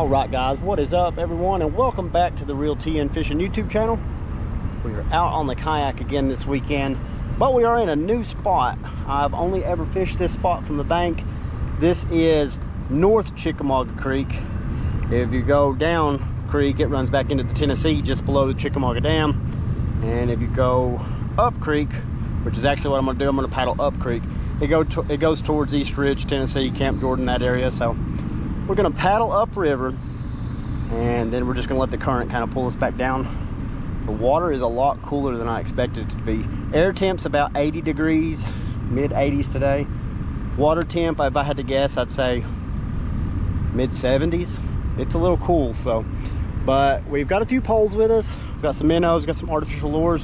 All right, guys, what is up, everyone, and welcome back to the Real TN Fishing YouTube channel. We are out on the kayak again this weekend, but we are in a new spot. I've only ever fished this spot from the bank. This is North Chickamauga Creek. If you go down creek, it runs back into the Tennessee just below the Chickamauga Dam. And if you go up creek, which is actually what I'm going to do, I'm going to paddle up creek. It goes towards East Ridge, Tennessee, Camp Jordan, that area. So we're going to paddle upriver, and then we're just going to let the current kind of pull us back down. The water is a lot cooler than I expected it to be. Air temp's about 80 degrees, mid 80s today. Water temp, if I had to guess, I'd say mid 70s. It's a little cool, so. But we've got a few poles with us. We've got some minnows, got some artificial lures.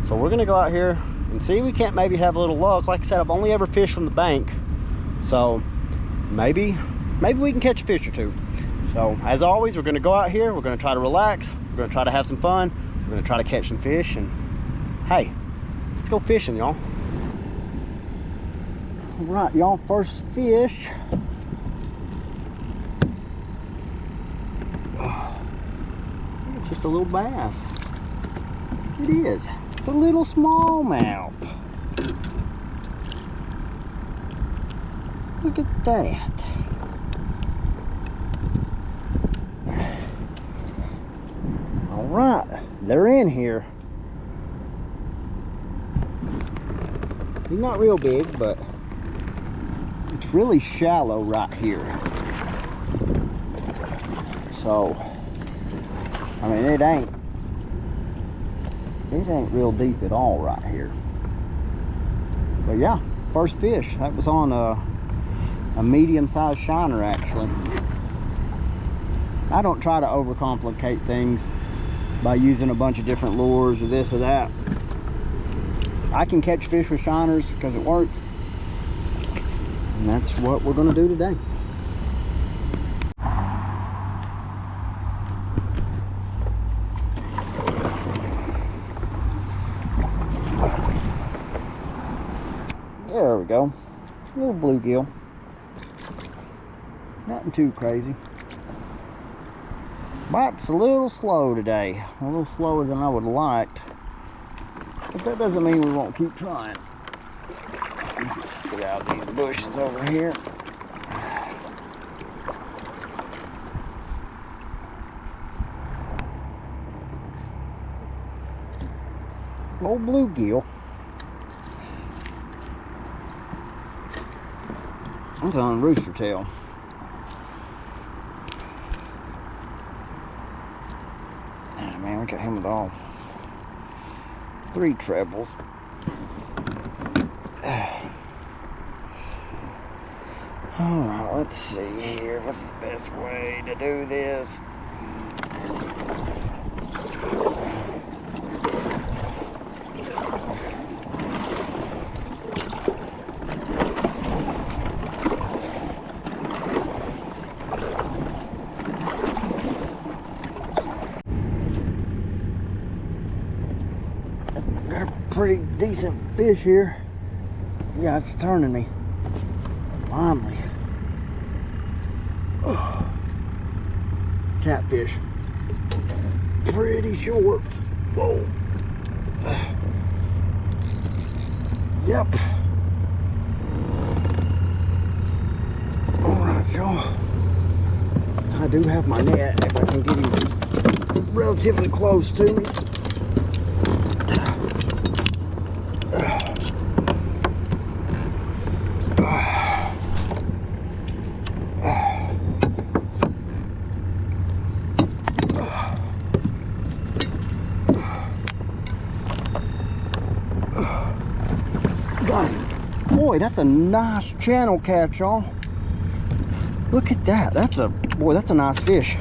So we're going to go out here and see if we can't maybe have a little luck. Like I said, I've only ever fished from the bank, so maybe we can catch a fish or two. So as always, we're going to go out here, we're going to try to relax, we're going to try to have some fun, we're going to try to catch some fish, and hey, let's go fishing, y'all. All right, y'all, first fish. It's just a little bass. It is. It's a little smallmouth. Look at that. All right, they're in here. He's not real big, but it's really shallow right here. So, I mean, it ain't real deep at all right here. But yeah, first fish. That was on a medium-sized shiner, actually. I don't try to overcomplicate things by using a bunch of different lures or this or that. I can catch fish with shiners because it works, and that's what we're going to do today. There we go. A little bluegill. Nothing too crazy. Bite's a little slow today. A little slower than I would have liked. But that doesn't mean we won't keep trying. Get out of these bushes over here. Old bluegill. That's on rooster tail. Oh, man, we got him with all 3 trebles. Alright, let's see here. What's the best way to do this? Got a pretty decent fish here. Yeah, it's turning me. Finally. Oh. Catfish. Pretty short. Whoa. Yep. Alright, y'all. I do have my net if I can get him relatively close to me. Boy, that's a nice channel catch, y'all. Look at that. That's a nice fish.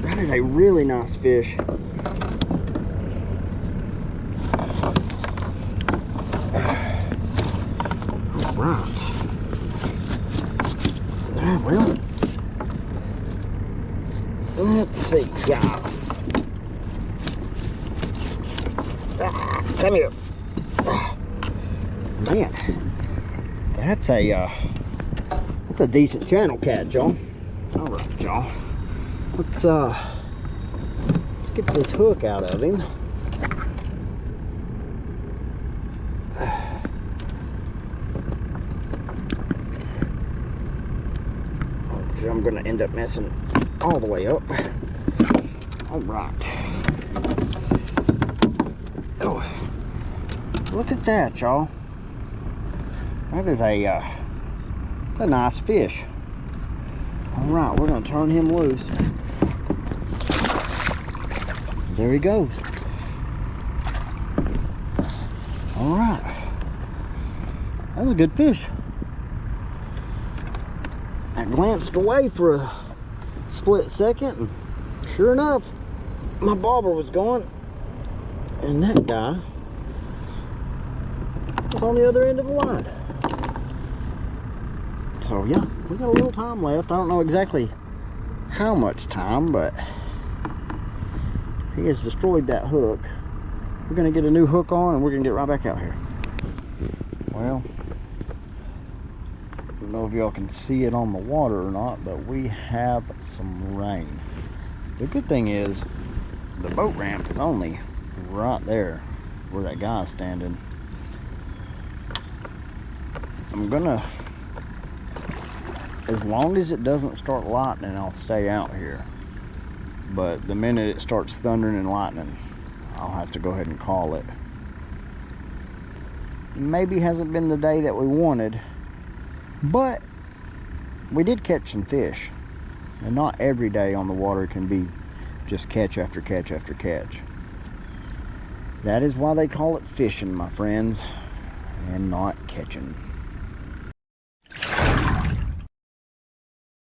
That is a really nice fish. All right. Well, let's see, y'all. Come here. Man, that's a decent channel catch, y'all. All right, y'all. Let's get this hook out of him. I'm gonna end up messing all the way up. All right. Oh, look at that, y'all. That is it's a nice fish. All right, we're gonna turn him loose. There he goes. All right, that was a good fish. I glanced away for a split second, and sure enough, my bobber was going, and that guy was on the other end of the line. So yeah, we got a little time left. I don't know exactly how much time, but he has destroyed that hook. We're gonna get a new hook on, and we're gonna get right back out here. Well, I don't know if y'all can see it on the water or not, but we have some rain. The good thing is the boat ramp is only right there where that guy's standing. I'm gonna, as long as it doesn't start lightning, I'll stay out here. But the minute it starts thundering and lightning, I'll have to go ahead and call it. Maybe hasn't been the day that we wanted, but we did catch some fish. And not every day on the water can be just catch after catch after catch. That is why they call it fishing, my friends, and not catching.